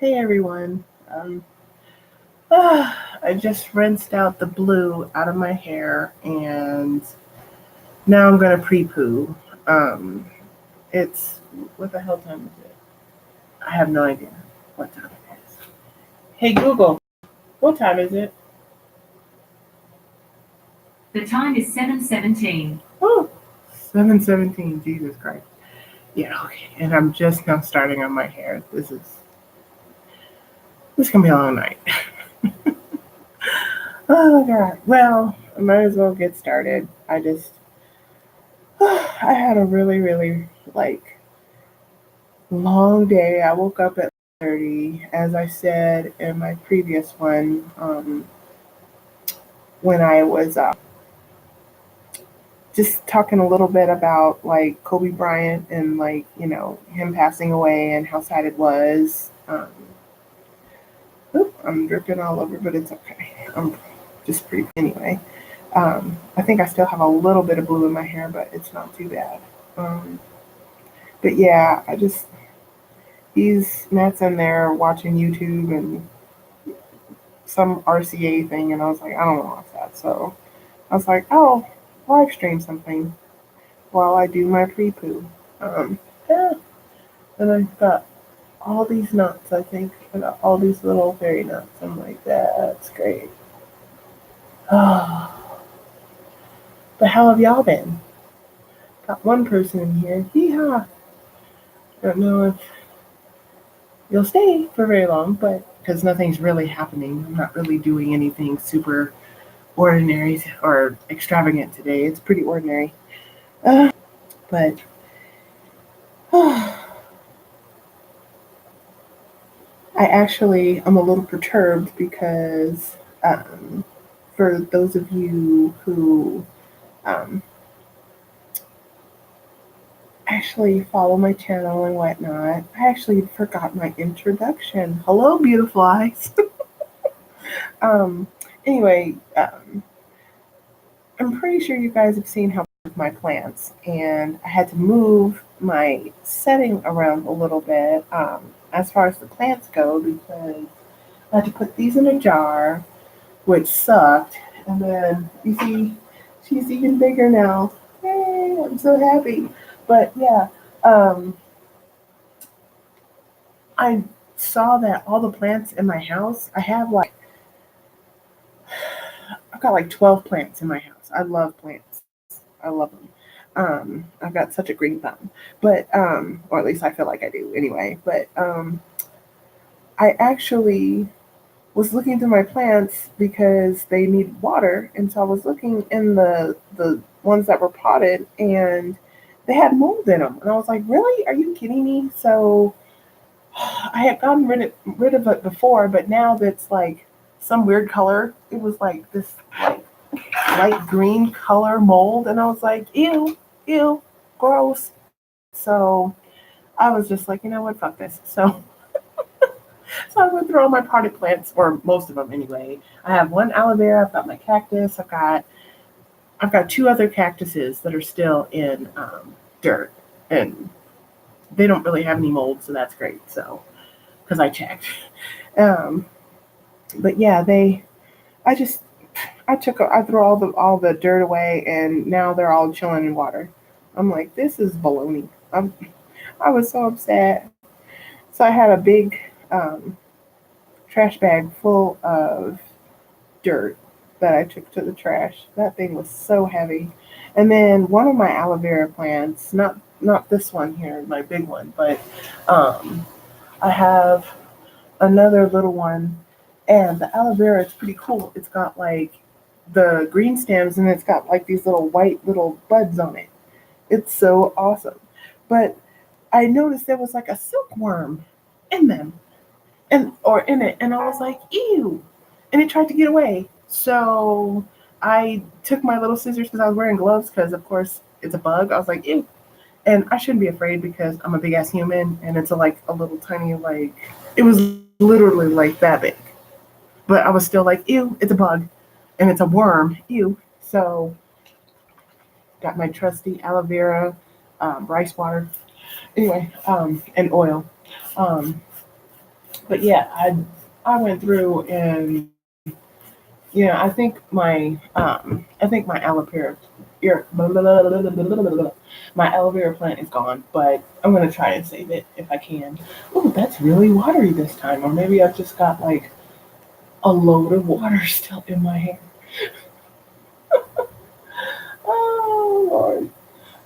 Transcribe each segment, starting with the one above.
Hey everyone. I just rinsed out the blue out of my hair and now I'm gonna pre-poo. Um, it's what the hell time is it? I have no idea what time it is. Hey Google, what time is it? The time is 7:17. Oh, 7:17. Jesus Christ. Yeah, okay. And I'm just now starting on my hair. This is gonna be a long night. Oh god. Well, I might as well get started. I had a really like long day. I woke up at 30, as I said in my previous one, when I was just talking a little bit about like Kobe Bryant and like him passing away and how sad it was. I'm dripping all over, but it's okay. I'm just pretty anyway. I think I still have a little bit of blue in my hair, but it's not too bad. Um, but yeah, Matt's in there watching YouTube and some RCA thing, and I was like, I don't want to watch that. So I was like, oh, live stream something while I do my pre-poo. Yeah. And I got all these nuts. I think I got all these little fairy nuts. I'm like, that's great. Oh, but how have y'all been? Got one person in here. Yeehaw. I don't know if you'll stay for very long, but because nothing's really happening. I'm not really doing anything super ordinary or extravagant today. It's pretty ordinary. But I actually am a little perturbed because for those of you who um, actually follow my channel and whatnot, I actually forgot my introduction. Hello, beautiful eyes. um, anyway, I'm pretty sure you guys have seen how my plants, and I had to move my setting around a little bit as far as the plants go because I had to put these in a jar, which sucked. And then you see, she's even bigger now. Yay! I'm so happy. But yeah, um, I saw that all the plants in my house. I've got like 12 plants in my house. I love plants. I love them. I've got such a green thumb, but or at least I feel like I do anyway. But I actually was looking through my plants because they need water, and so I was looking in the ones that were potted, and they had mold in them, and I was like, "Really? Are you kidding me?" So I had gotten rid of it before, but now that's like some weird color. It was like this like light green color mold, and I was like, "Ew, ew, gross." So I was just like, you know what, fuck this. So I went through all my potted plants, or most of them anyway. I have one aloe vera. I've got my cactus. I've got two other cactuses that are still in dirt, and they don't really have any mold, so that's great. So because I checked, um, but yeah, I just I threw all the dirt away, and now they're all chilling in water. I'm like, this is baloney. I was so upset. So I had a big trash bag full of dirt that I took to the trash. That thing was so heavy. And then one of my aloe vera plants, not this one here, my big one, but um, I have another little one, and the aloe vera is pretty cool. It's got like the green stems, and it's got like these little white little buds on it. It's so awesome. But I noticed there was like a silkworm in them, and or in it, and I was like, ew, and it tried to get away. So I took my little scissors because I was wearing gloves because of course it's a bug. I was like, ew, and I shouldn't be afraid because I'm a big ass human, and it's a little tiny like it was literally like that big, but I was still like, ew, it's a bug, and it's a worm, ew. So got my trusty aloe vera, rice water, anyway, and oil. Um, But yeah, I went through and I think my aloe vera ear my aloe vera plant is gone, but I'm gonna try and save it if I can. Oh, that's really watery this time, or maybe I've just got like a load of water still in my hair. Oh Lord,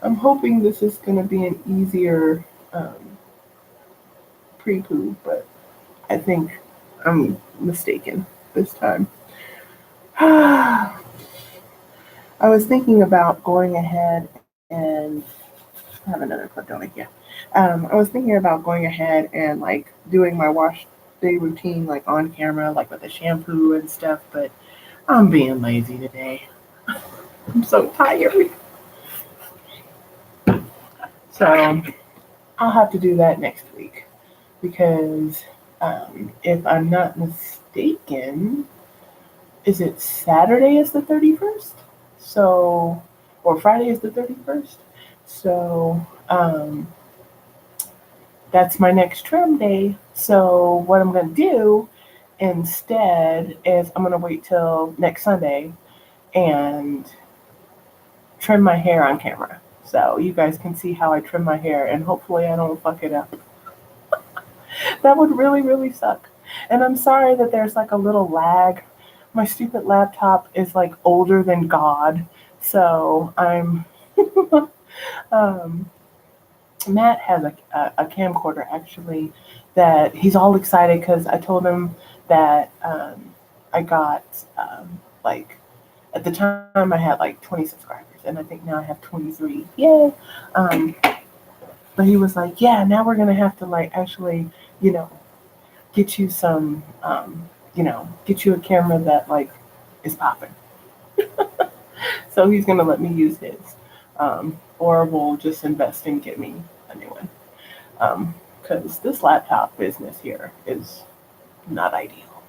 I'm hoping this is gonna be an easier pre-poo, but I think I'm mistaken this time. I was thinking about going ahead and I have another clip, don't I? Yeah. I was thinking about going ahead and like doing my wash day routine like on camera, like with the shampoo and stuff, but I'm being lazy today. I'm so tired. So I'll have to do that next week because if I'm not mistaken, is it Saturday is the 31st? So, or Friday is the 31st. So, that's my next trim day. So, what I'm going to do instead is I'm going to wait till next Sunday and trim my hair on camera. So, you guys can see how I trim my hair and hopefully I don't fuck it up. That would really, really suck. And I'm sorry that there's like a little lag. My stupid laptop is like older than God. So I'm. um, Matt has a camcorder actually that he's all excited because I told him that I got like at the time I had like 20 subscribers and I think now I have 23. Yay! Um, but he was like, yeah, now we're gonna have to like actually, you know, get you some, get you a camera that like is popping. So he's gonna let me use his, or we'll just invest and get me a new one. Because this laptop business here is not ideal,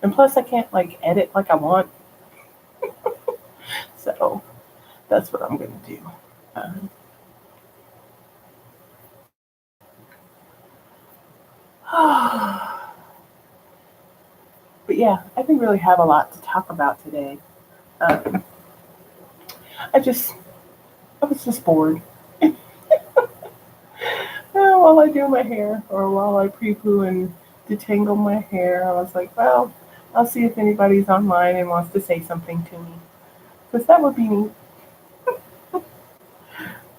and plus I can't like edit like I want. So that's what I'm gonna do. Um, but yeah, I didn't really have a lot to talk about today. Um, I just I was just bored. While I do my hair or while I pre-poo and detangle my hair, I was like, well, I'll see if anybody's online and wants to say something to me. Because that would be neat. I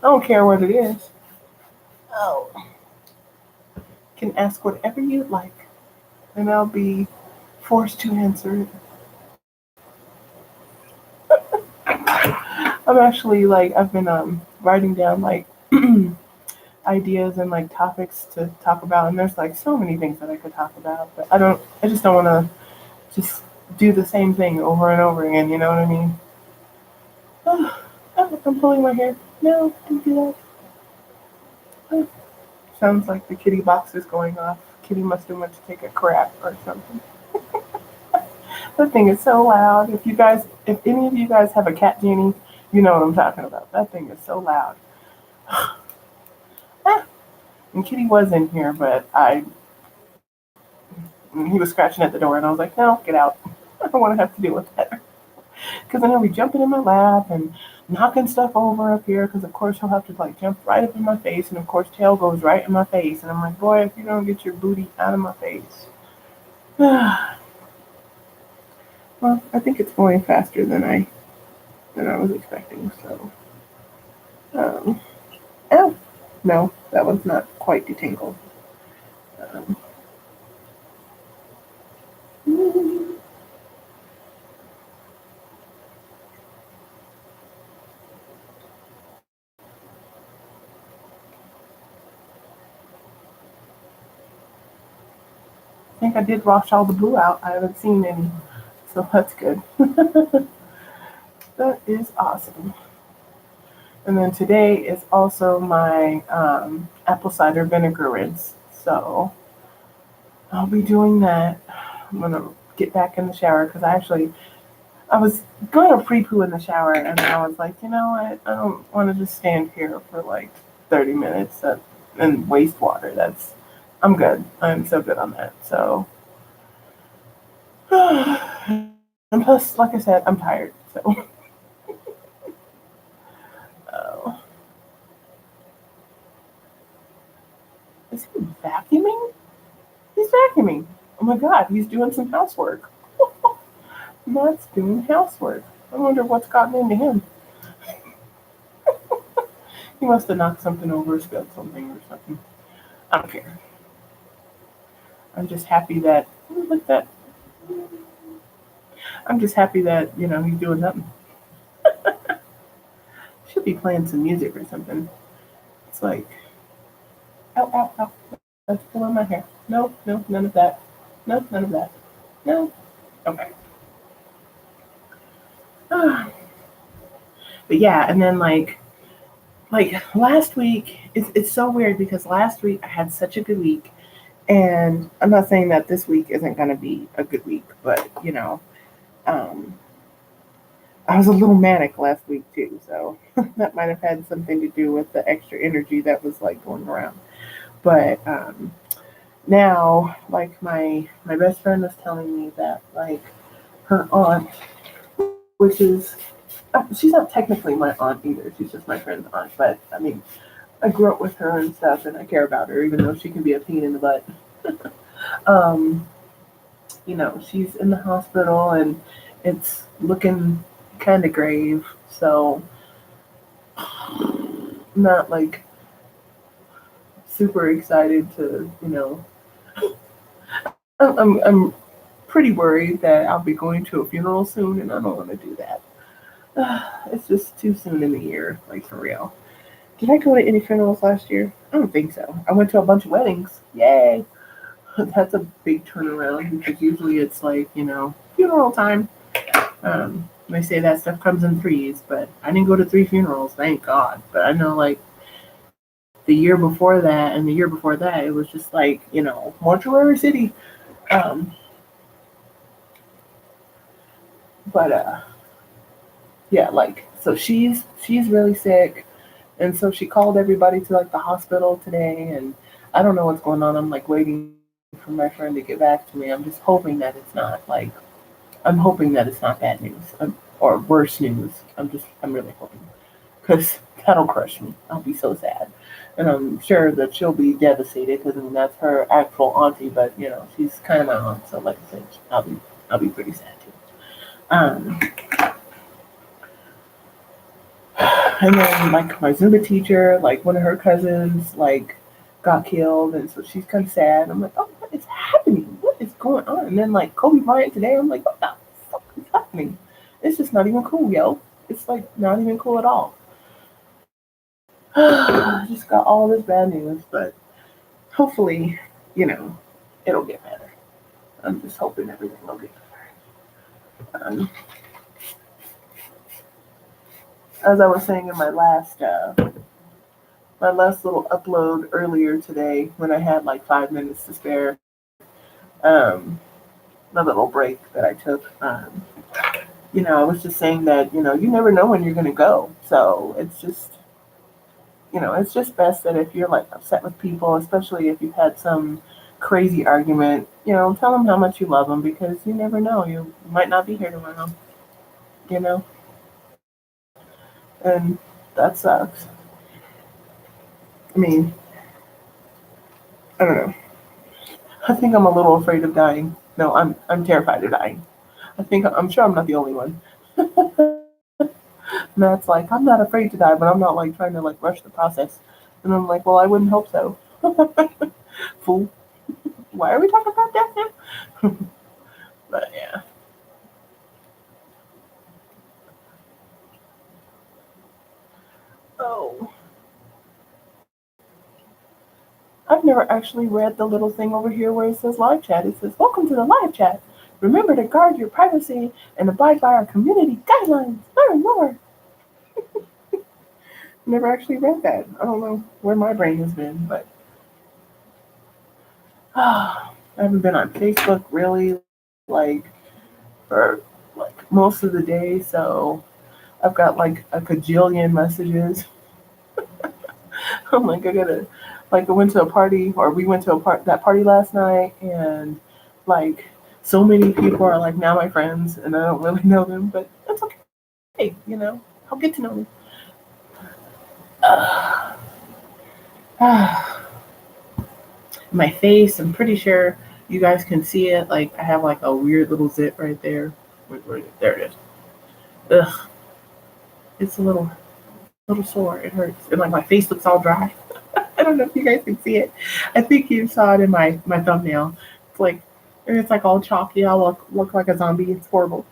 don't care what it is. Oh, you can ask whatever you'd like, and I'll be forced to answer it. I'm actually like, I've been writing down like ideas and like topics to talk about, and there's like so many things that I could talk about, but I just don't want to just do the same thing over and over again, you know what I mean? Oh, I'm pulling my hair. No, don't do that. Oh, sounds like the kitty box is going off. Kitty must have went to take a crap or something. That thing is so loud. If any of you guys have a cat genie, you know what I'm talking about. That thing is so loud. Ah, and Kitty was in here, but he was scratching at the door, and I was like, no, get out. I don't want to have to deal with that. Because then he'll be jumping in my lap and knocking stuff over up here. Because of course he'll have to like jump right up in my face, and of course tail goes right in my face, and I'm like, boy, if you don't get your booty out of my face. Well, I think it's going faster than I was expecting. So, um, oh no, that one's not quite detangled. Um, I think I did wash all the blue out. I haven't seen any, so that's good. That is awesome. And then today is also my apple cider vinegar rinse. So I'll be doing that. I'm gonna get back in the shower because I was going to pre-poo in the shower and I was like, you know what? I don't want to just stand here for like 30 minutes and waste water. I'm good. I'm so good on that. So, and plus, like I said, I'm tired. So, uh, is he vacuuming? He's vacuuming. Oh my god, he's doing some housework. Matt's doing housework. I wonder what's gotten into him. He must have knocked something over, spilled something or something. I don't care. I'm just happy that look at that. I'm just happy that he's doing something. Should be playing some music or something. It's like ow ow ow. Let's pull on my hair. No no none of that. No none of that. No. Okay. But yeah, and then like last week, it's so weird because last week I had such a good week, and I'm not saying that this week isn't going to be a good week, but um, I was a little manic last week too, so that might have had something to do with the extra energy that was like going around. But now, like my best friend was telling me that like her aunt, which is she's not technically my aunt either. She's just my friend's aunt, but I mean, I grew up with her and stuff, and I care about her, even though she can be a pain in the butt. um, she's in the hospital, and it's looking kind of grave. So, not like super excited to, I'm pretty worried that I'll be going to a funeral soon, and I don't want to do that. It's just too soon in the year, like for real. Did I go to any funerals last year? I don't think so. I went to a bunch of weddings. Yay! That's a big turnaround because usually it's like, funeral time. They say that stuff comes in threes, but I didn't go to three funerals, thank God. But I know like the year before that and the year before that, it was just like, mortuary city. Um, but yeah, like so she's really sick, and so she called everybody to like the hospital today, and I don't know what's going on. I'm like waiting for my friend to get back to me. I'm just hoping that it's not like I'm hoping that it's not bad news or worse news. I'm really hoping because that'll crush me. I'll be so sad, and I'm sure that she'll be devastated because I mean that's her actual auntie, but she's kind of my aunt, so like I said, I'll be pretty sad too. Um, and then like my Zumba teacher, like one of her cousins, like got killed, and so she's kind of sad. I'm like, oh, what is happening? What is going on? And then like Kobe Bryant today, I'm like, what the fuck is happening? It's just not even cool, yo. It's like not even cool at all. I just got all this bad news, but hopefully, you know, it'll get better. I'm just hoping everything will get better. As I was saying in my last little upload earlier today, when I had like 5 minutes to spare, um, the little break that I took, I was just saying that you never know when you're gonna go, so it's just best that if you're like upset with people, especially if you've had some crazy argument, tell them how much you love them because you never know. You might not be here tomorrow, you know, and that sucks. I mean, I don't know. I think I'm a little afraid of dying. No, I'm terrified of dying. I'm sure I'm not the only one. Matt's like, I'm not afraid to die, but I'm not like trying to like rush the process. And I'm like, well, I wouldn't hope so. Fool. Why are we talking about death now? But yeah. Oh, I've never actually read the little thing over here where it says live chat. It says, welcome to the live chat. Remember to guard your privacy and abide by our community guidelines. Learn more. Never actually read that. I don't know where my brain has been, but I haven't been on Facebook really like for like most of the day, so I've got like a cajillion messages I'm like, I gotta, like, I went to a party, or we went to that party last night, and like, so many people are like now my friends, and I don't really know them, but that's okay. I'll get to know them. My face, I'm pretty sure you guys can see it. Like, I have like a weird little zit right there. There it is. Ugh, it's a little sore. It hurts, and like my face looks all dry. I don't know if you guys can see it. I think you saw it in my thumbnail. It's like, and it's like all chalky. I look like a zombie. It's horrible.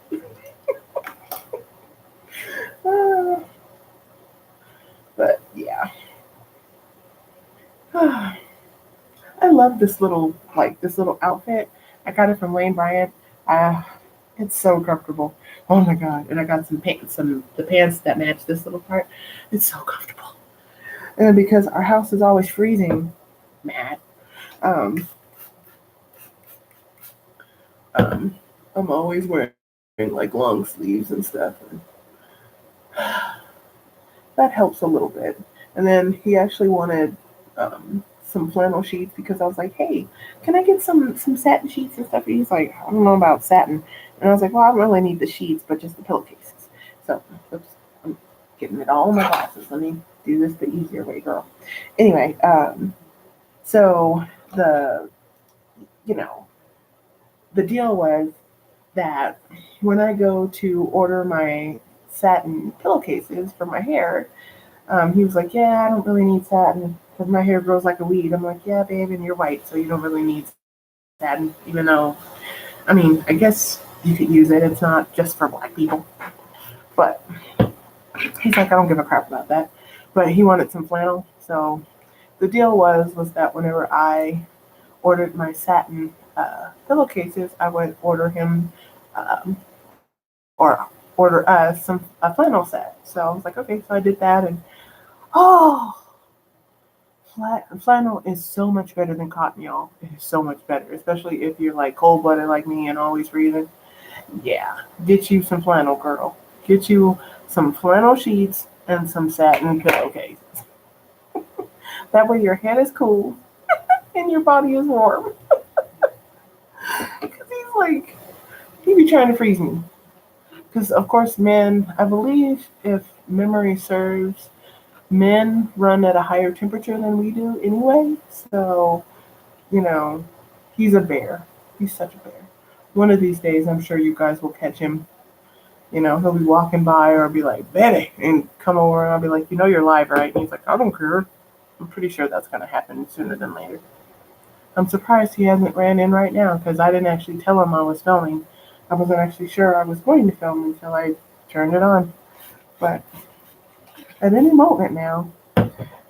Uh, but yeah, I love this little outfit. I got it from Lane Bryant. Uh, it's so comfortable. Oh my god! And I got some pants, some the pants that match this little part. It's so comfortable. And because our house is always freezing, Matt, um, um, I'm always wearing like long sleeves and stuff. And that helps a little bit. And then he actually wanted some flannel sheets because I was like, hey, can I get some satin sheets and stuff? And he's like, I don't know about satin. And I was like, well, I don't really need the sheets, but just the pillowcases. So, oops, I'm getting it all in my glasses. Let me do this the easier way, girl. Anyway, so the you know the deal was that when I go to order my satin pillowcases for my hair, he was like, "Yeah, I don't really need satin because my hair grows like a weed." I'm like, "Yeah, babe, and you're white, so you don't really need satin." Even though, I mean, I guess you could use it. It's not just for black people. But he's like, "I don't give a crap about that." But he wanted some flannel, so the deal was that whenever I ordered my satin pillowcases, I would order him or order us a flannel set. So I was like, okay, so I did that, and oh, flannel is so much better than cotton, y'all. It is so much better, especially if you're like cold blooded like me and always freezing. Yeah, get you some flannel, girl. Get you some flannel sheets and some satin pillowcases. That way your head is cool and your body is warm. Because he's like, he be trying to freeze me. Because, of course, men, I believe, if memory serves, men run at a higher temperature than we do anyway. So, you know, he's a bear. He's such a bear. One of these days, I'm sure you guys will catch him. He'll be walking by or be like, Betty, and come over and I'll be like, you're live, right? And he's like, I don't care. I'm pretty sure that's going to happen sooner than later. I'm surprised he hasn't ran in right now because I didn't actually tell him I was filming. I wasn't actually sure I was going to film until I turned it on. But at any moment now,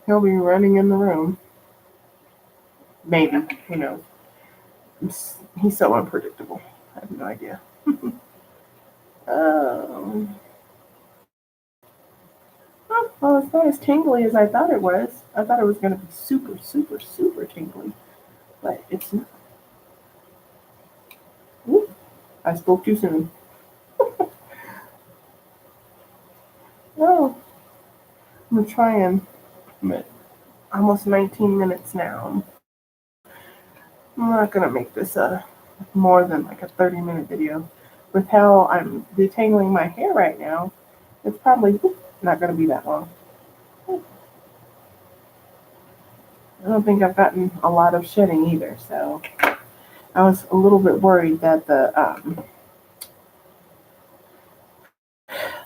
he'll be running in the room. Maybe, who knows? He's so unpredictable. I have no idea. Um, well, it's not as tingly as I thought it was. I thought it was going to be super, super, super tingly, but it's not. Ooh, I spoke too soon. Oh, I'm trying. I'm at almost 19 minutes now. I'm not gonna make this more than like a 30-minute video. With how I'm detangling my hair right now, it's probably not gonna be that long. I don't think I've gotten a lot of shedding either, so I was a little bit worried that the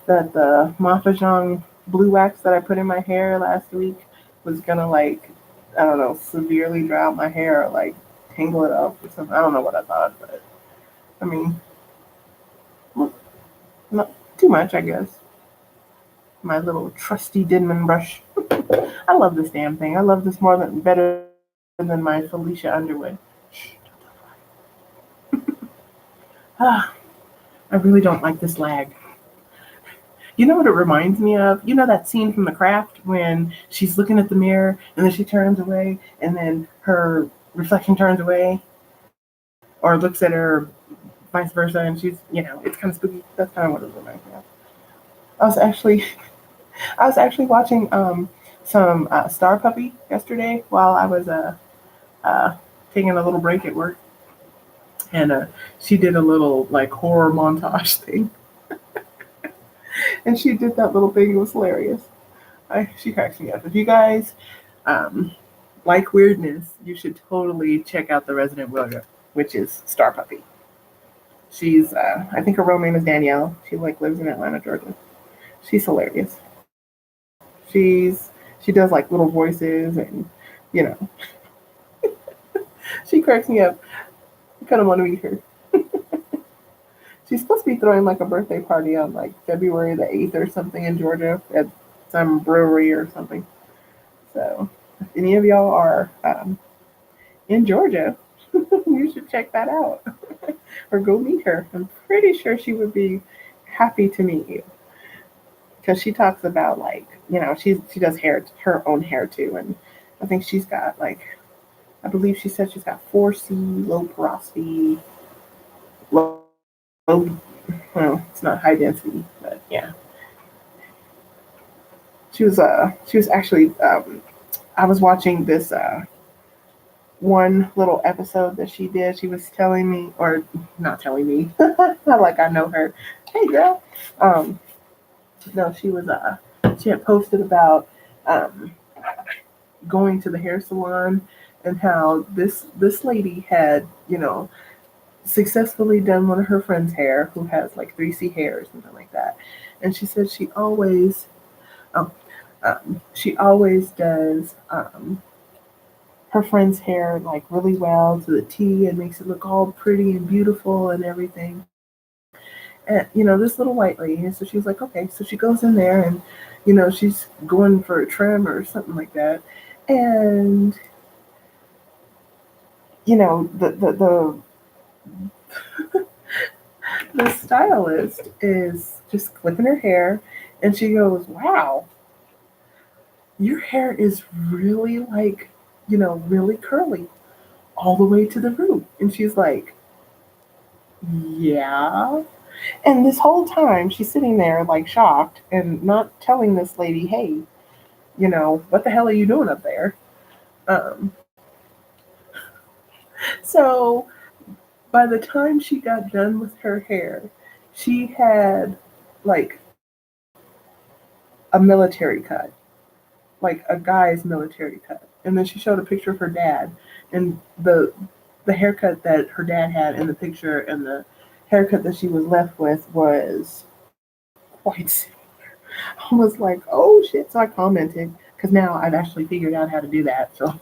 Mahjong blue wax that I put in my hair last week was gonna like, I don't know, severely dry out my hair or like tangle it up or something. I don't know what I thought, but I mean, not too much, I guess. My little trusty Denman brush. I love this damn thing. I love this better than my Felicia Underwood. Ah, I really don't like this lag. You know what it reminds me of? You know that scene from The Craft when she's looking at the mirror and then she turns away and then her reflection turns away or looks at her vice versa and it's kind of spooky. That's kind of what it reminds me of. I was actually I was actually watching some Star Puppy yesterday while I was uh, taking a little break at work, and she did a little like horror montage thing, and she did that little thing. It was hilarious. She cracks me up. If you guys um, like weirdness, you should totally check out the Resident William, which is Star Puppy. She's I think her real name is Danielle. She like lives in Atlanta, Georgia. She's hilarious. She does like little voices and you know she cracks me up. I kind of want to meet her. She's supposed to be throwing like a birthday party on like February the 8th or something in Georgia at some brewery or something. So if any of y'all are in Georgia, you should check that out or go meet her. I'm pretty sure she would be happy to meet you because she talks about like she does hair her own hair too, and I think she's got like I believe she said she's got 4C low porosity, low well it's not high density, but yeah she was actually I was watching this one little episode that she did. She was telling me, or not telling me, not like I know her. Hey, girl. Um, no, she had posted about um, going to the hair salon and how this lady had successfully done one of her friends' hair who has like 3C hair or something like that, and she said um, she always does. Her friend's hair like really well to the T and makes it look all pretty and beautiful and everything. And this little white lady, and so she was like, okay, so she goes in there and she's going for a trim or something like that, and the stylist is just clipping her hair, and she goes, wow, your hair is really like really curly all the way to the root. And she's like, yeah. And this whole time she's sitting there like shocked and not telling this lady, hey, what the hell are you doing up there? Um, so by the time she got done with her hair, she had like a military cut, like a guy's military cut. And then she showed a picture of her dad, and the haircut that her dad had in the picture and the haircut that she was left with was quite similar. I was like, oh shit. So I commented because now I've actually figured out how to do that. So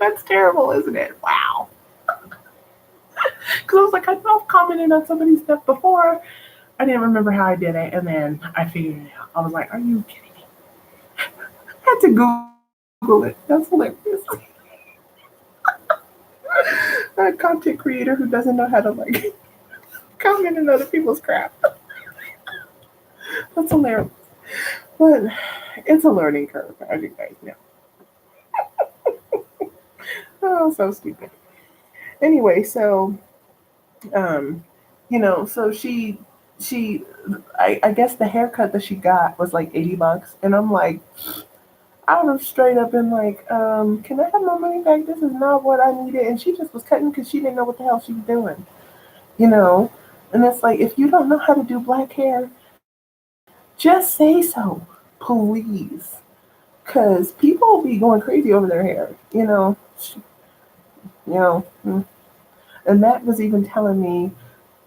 that's terrible, isn't it? Wow. Because I was like, I know I've commented on somebody's stuff before. I didn't remember how I did it. And then I figured it out. I was like, are you kidding me? I had to Google it. That's hilarious. A content creator who doesn't know how to like comment on other people's crap. That's hilarious. But it's a learning curve, as you guys know. Oh, so stupid. Anyway, so um, so I guess the haircut that she got was like $80, and I'm like, I would have straight up been like, can I have my money back? This is not what I needed, and she just was cutting because she didn't know what the hell she was doing, you know. And it's like, if you don't know how to do black hair, just say so, please, because people be going crazy over their hair, you know. And Matt was even telling me,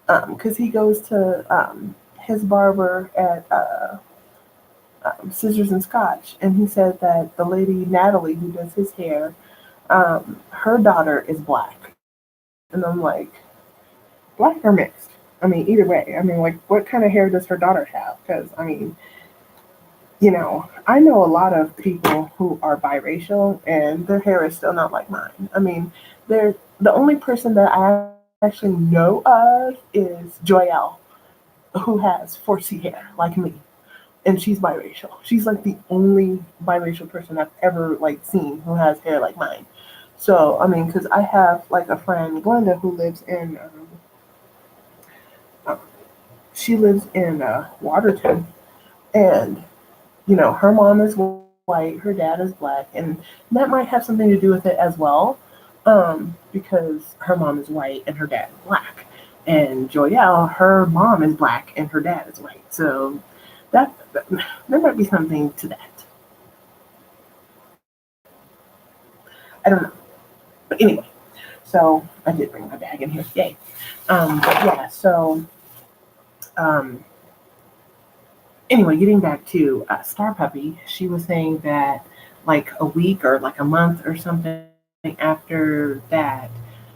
because he goes to his barber at Scissors and Scotch, and he said that the lady Natalie who does his hair, her daughter is black, and I'm like, black or mixed? I mean, either way. I mean, like, what kind of hair does her daughter have? Because I mean, I know a lot of people who are biracial, and their hair is still not like mine. I mean, they're the only person that I actually know of is Joyelle, who has 4C hair like me, and she's biracial. She's like the only biracial person I've ever like seen who has hair like mine. So I mean, because I have like a friend Glenda who lives in uh, she lives in Waterton, and her mom is white, white, her dad is black, and that might have something to do with it as well, because her mom is white and her dad is black, and Joyelle, her mom is black and her dad is white, so that there might be something to that. I don't know, but anyway, so I did bring my bag in here, yay. But yeah, so um, anyway, getting back to Star Puppy, she was saying that like a week or like a month or something after that,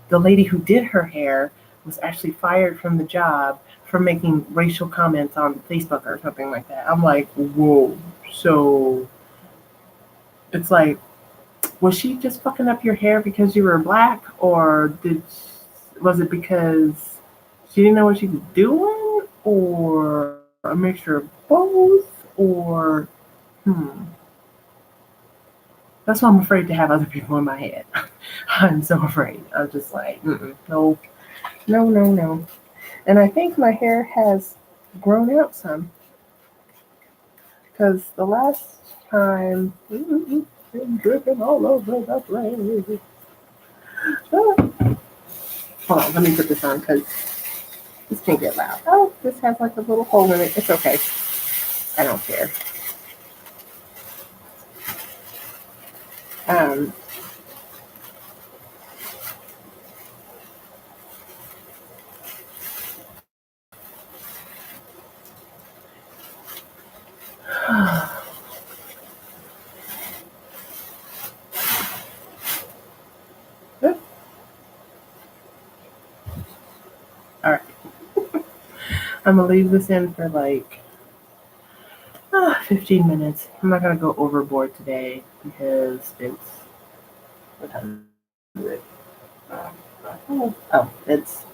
the lady who did her hair was actually fired from the job for making racial comments on Facebook or something like that. I'm like, whoa. So it's like, was she just fucking up your hair because you were black, or was it because she didn't know what she was doing, or a mixture of both, or hmm. That's why I'm afraid to have other people in my head. I'm so afraid. I'm just like, no, no, no, no. And I think my hair has grown out some because the last time been dripping all over the place. Ah. Hold on, let me put this on because this can get loud. Oh, this has like a little hole in it. It's okay. I don't care. Um, all right, I'm gonna leave this in for like 15 minutes. I'm not gonna go overboard today because it's what time is it? Oh, it's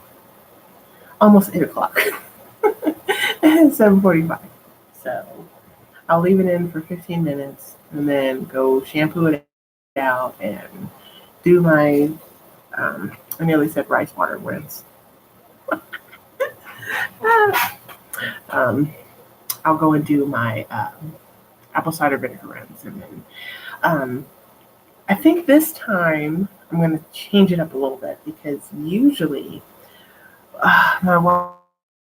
almost 8 o'clock. It's 7:45. So I'll leave it in for 15 minutes and then go shampoo it out and do my I nearly said rice water rinse. um, I'll go and do my apple cider vinegar rinse, and then um, I think this time I'm going to change it up a little bit because usually my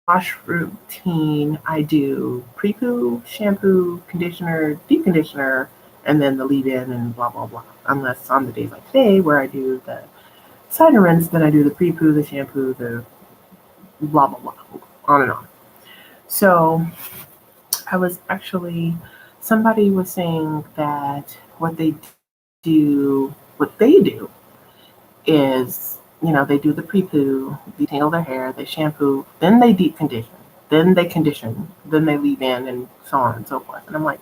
wash routine I do prepoo, shampoo, conditioner, deep conditioner, and then the leave-in and blah blah blah. Unless on the days like today where I do the cider rinse, then I do the prepoo, the shampoo, the blah blah blah, on and on. So I was actually somebody was saying that what they do is, they do the pre-poo, detangle their hair, they shampoo, then they deep condition, then they leave in, and so on and so forth. And I'm like,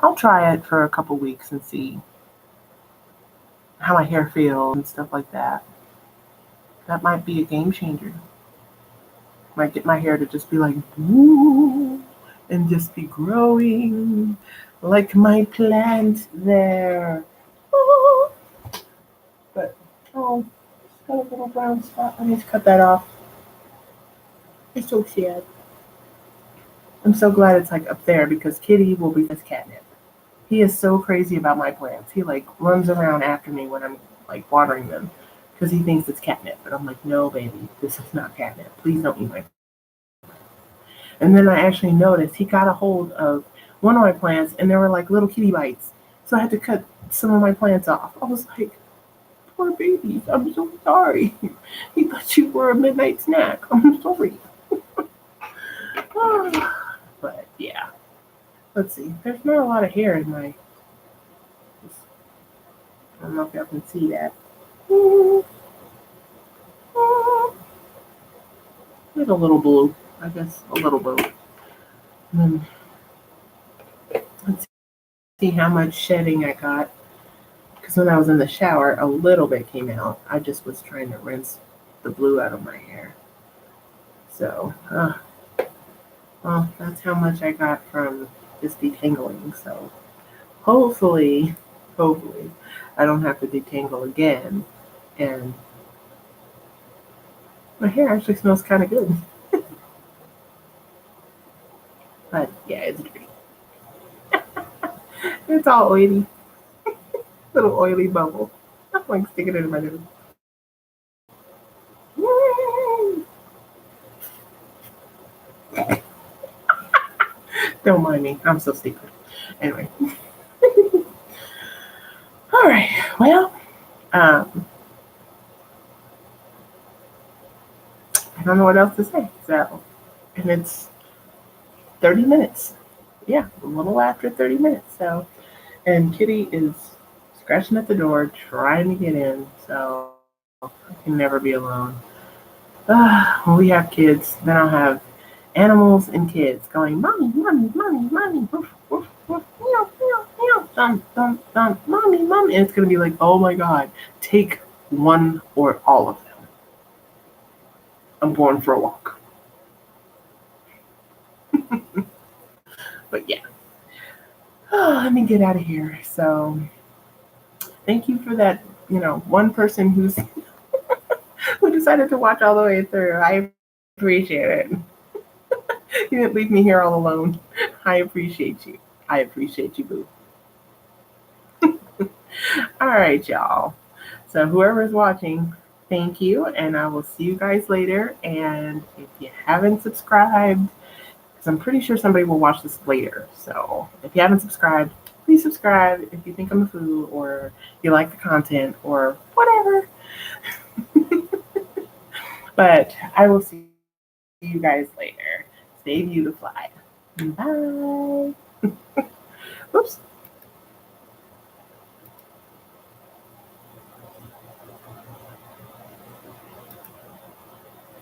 I'll try it for a couple weeks and see how my hair feels and stuff like that. That might be a game changer. Might get my hair to just be like, woo, and just be growing like my plant there. Ooh. But, oh, it's got a little brown spot. I need to cut that off. It's so sad. I'm so glad it's like up there because Kitty will be his catnip. He is so crazy about my plants. He like runs around after me when I'm like watering them because he thinks it's catnip. But I'm like, no, baby, this is not catnip. Please don't eat my. And then I actually noticed he got a hold of one of my plants and there were like little kitty bites. So I had to cut some of my plants off. I was like, poor babies, I'm so sorry. He thought you were a midnight snack. I'm sorry. But yeah, let's see. There's not a lot of hair in my. I don't know if y'all can see that. There's a little blue, I guess, a little blue. Let's see how much shedding I got. Because when I was in the shower, a little bit came out. I just was trying to rinse the blue out of my hair. So, well, that's how much I got from just detangling. So, hopefully, I don't have to detangle again. And my hair actually smells kind of good. But yeah, it's dirty. It's all oily. Little oily bubble. I'm like sticking it in my nose. Yay! Don't mind me. I'm so stupid. Anyway. All right. Well, um, I don't know what else to say. So, and it's 30 minutes. Yeah, a little after 30 minutes. So, and Kitty is scratching at the door, trying to get in. So, I can never be alone. When we have kids, then I'll have animals and kids going, mommy, mommy, mommy, mommy, woof, woof, woof, meow, meow, meow, thump, thump, thump, mommy, mommy. And it's going to be like, oh my God, take one or all of them. I'm going for a walk. But yeah, let me get out of here. So thank you for that, one person who decided to watch all the way through. I appreciate it. You didn't leave me here all alone. I appreciate you. I appreciate you, boo. All right, y'all. So whoever's watching, thank you, and I will see you guys later. And if you haven't subscribed, because I'm pretty sure somebody will watch this later. So if you haven't subscribed, please subscribe if you think I'm a fool or you like the content or whatever. But I will see you guys later. Stay beautified. Bye. Oops.